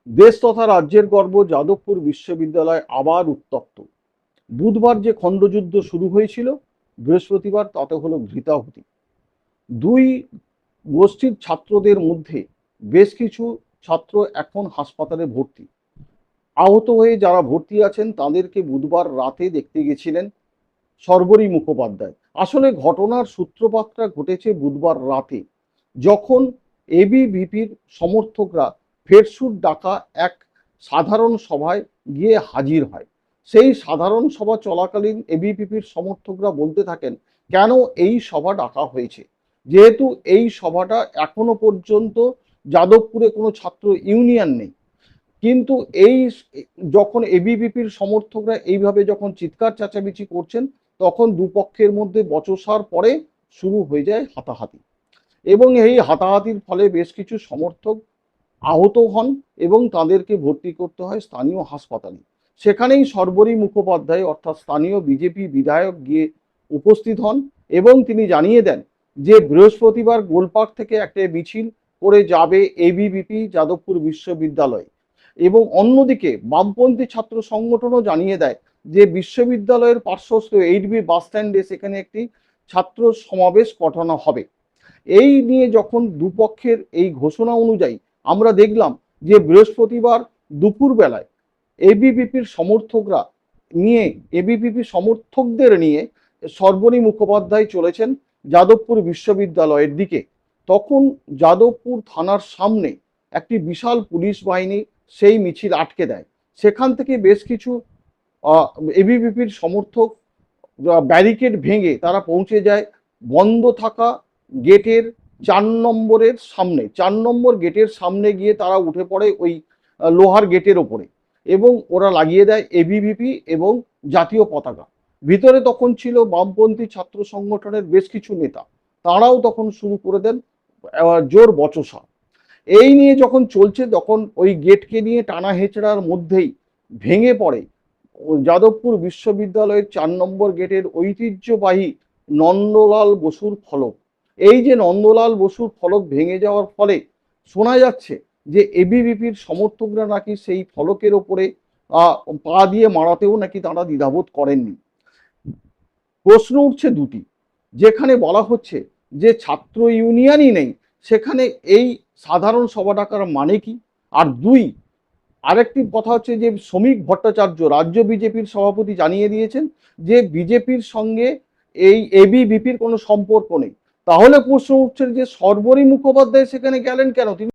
দেশ তথা রাজ্যের গর্ব যাদবপুর বিশ্ববিদ্যালয় আবার উত্তপ্ত। বুধবার যে খণ্ডযুদ্ধ শুরু হয়েছিল, বৃহস্পতিবার তাতে হলো ঘৃতাহুতি। দুই গোষ্ঠীর ছাত্রদের মধ্যে বেশ কিছু ছাত্র এখন হাসপাতালে ভর্তি। আহত হয়ে যারা ভর্তি আছেন তাদেরকে বুধবার রাতে দেখতে গেছিলেন শর্বরী মুখোপাধ্যায়। আসলে ঘটনার সূত্রপাতটা ঘটেছে বুধবার রাতে, যখন এবিভিপির সমর্থকরা ফেরসুর ডাকা এক সাধারণ সভায় গিয়ে হাজির হয়। সেই সাধারণ সভা চলাকালীন এবিভিপির সমর্থকরা বলতে থাকেন, কেন এই সভা ডাকা হয়েছে, যেহেতু এই সভাটা এখনো পর্যন্ত যাদবপুরে কোনো ছাত্র ইউনিয়ন নেই। কিন্তু এই যখন এবিভিপির সমর্থকরা এইভাবে যখন চিৎকার চেঁচামেচি করছেন, তখন দুপক্ষের মধ্যে বচসার পরে শুরু হয়ে যায় হাতাহাতি, এবং এই হাতাহাতির ফলে বেশ কিছু সমর্থক আহত হন এবং তাদেরকে ভর্তি করতে হয় স্থানীয় হাসপাতালে। সেখানেই শর্বরী মুখোপাধ্যায় অর্থাৎ স্থানীয় বিজেপি বিধায়ক গিয়ে উপস্থিত হন এবং তিনি জানিয়ে দেন যে বৃহস্পতিবার গোলপার্ক থেকে একটা মিছিল করে যাবে এবিভিপি যাদবপুর বিশ্ববিদ্যালয়। এবং অন্যদিকে বামপন্থী ছাত্র সংগঠনও জানিয়ে দেয় যে বিশ্ববিদ্যালয়ের পার্শ্বস্থ 8B বাস স্ট্যান্ডে সেখানে একটি ছাত্র সমাবেশ পাঠানো হবে। এই নিয়ে যখন দুপক্ষের এই ঘোষণা অনুযায়ী আমরা দেখলাম যে বৃহস্পতিবার দুপুর বেলায় এবিভিপির সমর্থকরা নিয়ে এবিভিপি সমর্থকদের নিয়ে শর্বরী মুখোপাধ্যায় চলেছেন যাদবপুর বিশ্ববিদ্যালয়ের দিকে। তখন যাদবপুর থানার সামনে একটি বিশাল পুলিশ বাহিনী সেই মিছিল আটকে দেয়। সেখান থেকে বেশ কিছু এবিভিপির সমর্থক ব্যারিকেড ভেঙে তারা পৌঁছে যায় বন্ধ থাকা গেটের 4 নম্বর গেটের সামনে গিয়ে তারা উঠে পড়ে ওই লোহার গেটের ওপরে, এবং ওরা লাগিয়ে দেয় এবিভিপি এবং জাতীয় পতাকা। ভিতরে তখন ছিল বামপন্থী ছাত্র সংগঠনের বেশ কিছু নেতা, তারাও তখন শুরু করে দেন জোর বচসা। এই নিয়ে যখন চলছে তখন ওই গেটকে নিয়ে টানা হেঁচড়ার মধ্যেই ভেঙে পড়ে যাদবপুর বিশ্ববিদ্যালয়ের 4 নম্বর গেটের ঐতিহ্যবাহী নন্দলাল বসুর ফলক। এই যে নন্দলাল বসুর ফলক ভেঙে যাওয়ার ফলে শোনা যাচ্ছে যে এবিভিপির সমর্থকরা নাকি সেই ফলকের ওপরে পা দিয়ে মারাতেও নাকি তারা দ্বিধাবোধ করেননি। প্রশ্ন উঠছে দুটি, যেখানে বলা হচ্ছে যে ছাত্র ইউনিয়নই নেই, সেখানে এই সাধারণ সভা ডাকার মানে কি? আর দুই, আরেকটি কথা হচ্ছে যে শ্রমিক ভট্টাচার্য রাজ্য বিজেপির সভাপতি জানিয়ে দিয়েছেন যে বিজেপির সঙ্গে এই এবিভিপির কোনো সম্পর্ক নেই। তাহলে প্রশ্ন উঠছে যে শর্বরী মুখোপাধ্যায় সেখানে গেলেন কেন? তিনি